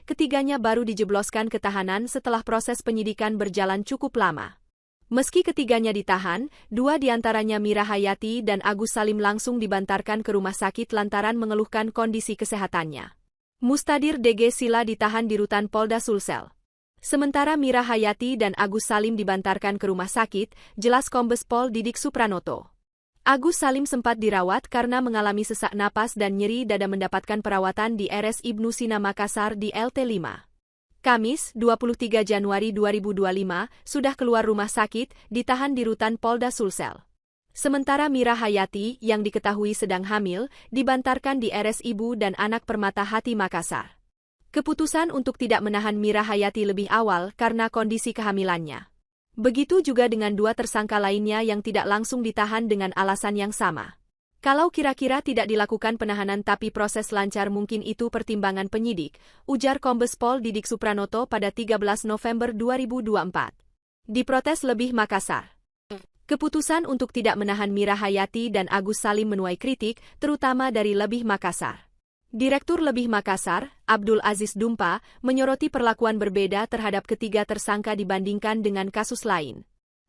ketiganya baru dijebloskan ke tahanan setelah proses penyidikan berjalan cukup lama. Meski ketiganya ditahan, dua diantaranya Mira Hayati dan Agus Salim langsung dibantarkan ke rumah sakit lantaran mengeluhkan kondisi kesehatannya. Mustadir DG Sila ditahan di rutan Polda Sulsel. Sementara Mira Hayati dan Agus Salim dibantarkan ke rumah sakit, jelas Kombes Pol Didik Supranoto. Agus Salim sempat dirawat karena mengalami sesak napas dan nyeri dada mendapatkan perawatan di RS Ibnu Sina Makassar di LT5. Kamis, 23 Januari 2025, sudah keluar rumah sakit, ditahan di rutan Polda Sulsel. Sementara Mira Hayati, yang diketahui sedang hamil, dibantarkan di RS Ibu dan Anak Permata Hati Makassar. Keputusan untuk tidak menahan Mira Hayati lebih awal karena kondisi kehamilannya. Begitu juga dengan dua tersangka lainnya yang tidak langsung ditahan dengan alasan yang sama. Kalau kira-kira tidak dilakukan penahanan tapi proses lancar mungkin itu pertimbangan penyidik, ujar Kombes Pol Didik Supranoto pada 13 November 2024. Diprotes Lebih Makassar. Keputusan untuk tidak menahan Mira Hayati dan Agus Salim menuai kritik, terutama dari Lebih Makassar. Direktur Lebih Makassar, Abdul Aziz Dumpa, menyoroti perlakuan berbeda terhadap ketiga tersangka dibandingkan dengan kasus lain.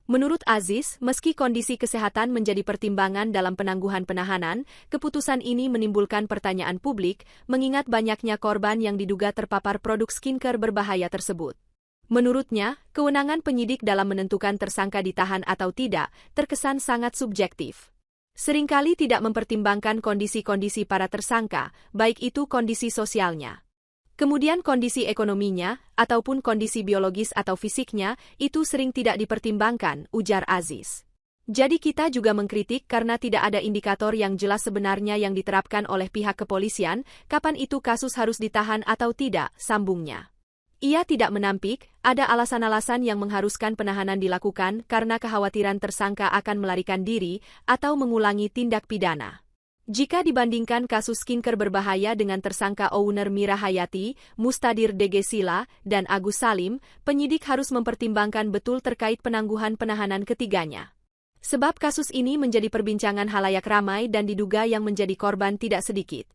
Menurut Aziz, meski kondisi kesehatan menjadi pertimbangan dalam penangguhan penahanan, keputusan ini menimbulkan pertanyaan publik, mengingat banyaknya korban yang diduga terpapar produk skincare berbahaya tersebut. Menurutnya, kewenangan penyidik dalam menentukan tersangka ditahan atau tidak terkesan sangat subjektif. Seringkali tidak mempertimbangkan kondisi-kondisi para tersangka, baik itu kondisi sosialnya. Kemudian kondisi ekonominya, ataupun kondisi biologis atau fisiknya, itu sering tidak dipertimbangkan, ujar Aziz. Jadi kita juga mengkritik karena tidak ada indikator yang jelas sebenarnya yang diterapkan oleh pihak kepolisian, kapan itu kasus harus ditahan atau tidak, sambungnya. Ia tidak menampik, ada alasan-alasan yang mengharuskan penahanan dilakukan karena kekhawatiran tersangka akan melarikan diri atau mengulangi tindak pidana. Jika dibandingkan kasus skincare berbahaya dengan tersangka owner Mira Hayati, Mustadir DG Sila, dan Agus Salim, penyidik harus mempertimbangkan betul terkait penangguhan penahanan ketiganya. Sebab kasus ini menjadi perbincangan halayak ramai dan diduga yang menjadi korban tidak sedikit.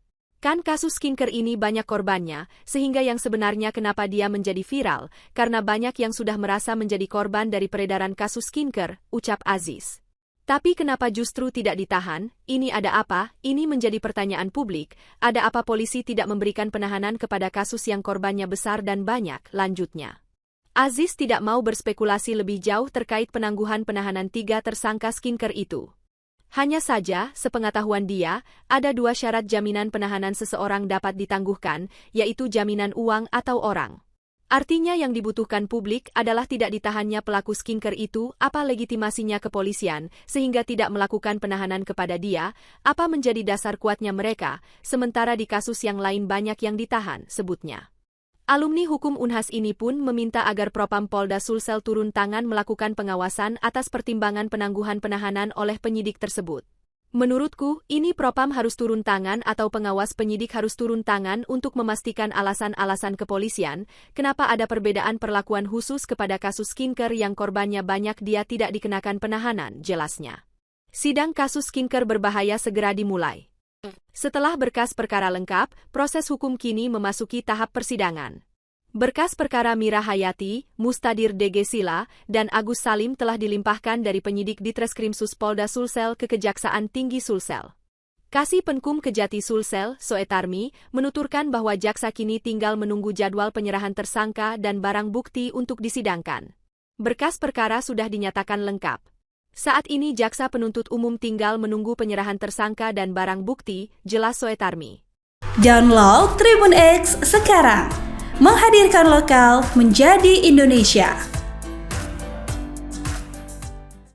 Kan kasus skincare ini banyak korbannya, sehingga yang sebenarnya kenapa dia menjadi viral, karena banyak yang sudah merasa menjadi korban dari peredaran kasus skincare, ucap Aziz. Tapi kenapa justru tidak ditahan? Ini ada apa? Ini menjadi pertanyaan publik. Ada apa polisi tidak memberikan penahanan kepada kasus yang korbannya besar dan banyak, lanjutnya. Aziz tidak mau berspekulasi lebih jauh terkait penangguhan penahanan tiga tersangka skincare itu. Hanya saja, sepengetahuan dia, ada dua syarat jaminan penahanan seseorang dapat ditangguhkan, yaitu jaminan uang atau orang. Artinya yang dibutuhkan publik adalah tidak ditahannya pelaku skincare itu, apa legitimasinya kepolisian, sehingga tidak melakukan penahanan kepada dia, apa menjadi dasar kuatnya mereka, sementara di kasus yang lain banyak yang ditahan, sebutnya. Alumni hukum Unhas ini pun meminta agar Propam Polda Sulsel turun tangan melakukan pengawasan atas pertimbangan penangguhan penahanan oleh penyidik tersebut. Menurutku, ini Propam harus turun tangan atau pengawas penyidik harus turun tangan untuk memastikan alasan-alasan kepolisian, kenapa ada perbedaan perlakuan khusus kepada kasus skincare yang korbannya banyak dia tidak dikenakan penahanan, jelasnya. Sidang kasus skincare berbahaya segera dimulai. Setelah berkas perkara lengkap, proses hukum kini memasuki tahap persidangan. Berkas perkara Mira Hayati, Mustadir DG Sila, dan Agus Salim telah dilimpahkan dari penyidik Ditreskrimsus Polda Sulsel ke Kejaksaan Tinggi Sulsel. Kasih Penkum Kejati Sulsel, Soetarmi, menuturkan bahwa jaksa kini tinggal menunggu jadwal penyerahan tersangka dan barang bukti untuk disidangkan. Berkas perkara sudah dinyatakan lengkap. Saat ini jaksa penuntut umum tinggal menunggu penyerahan tersangka dan barang bukti, jelas Soetarmi. Download Tribun X sekarang, menghadirkan lokal menjadi Indonesia.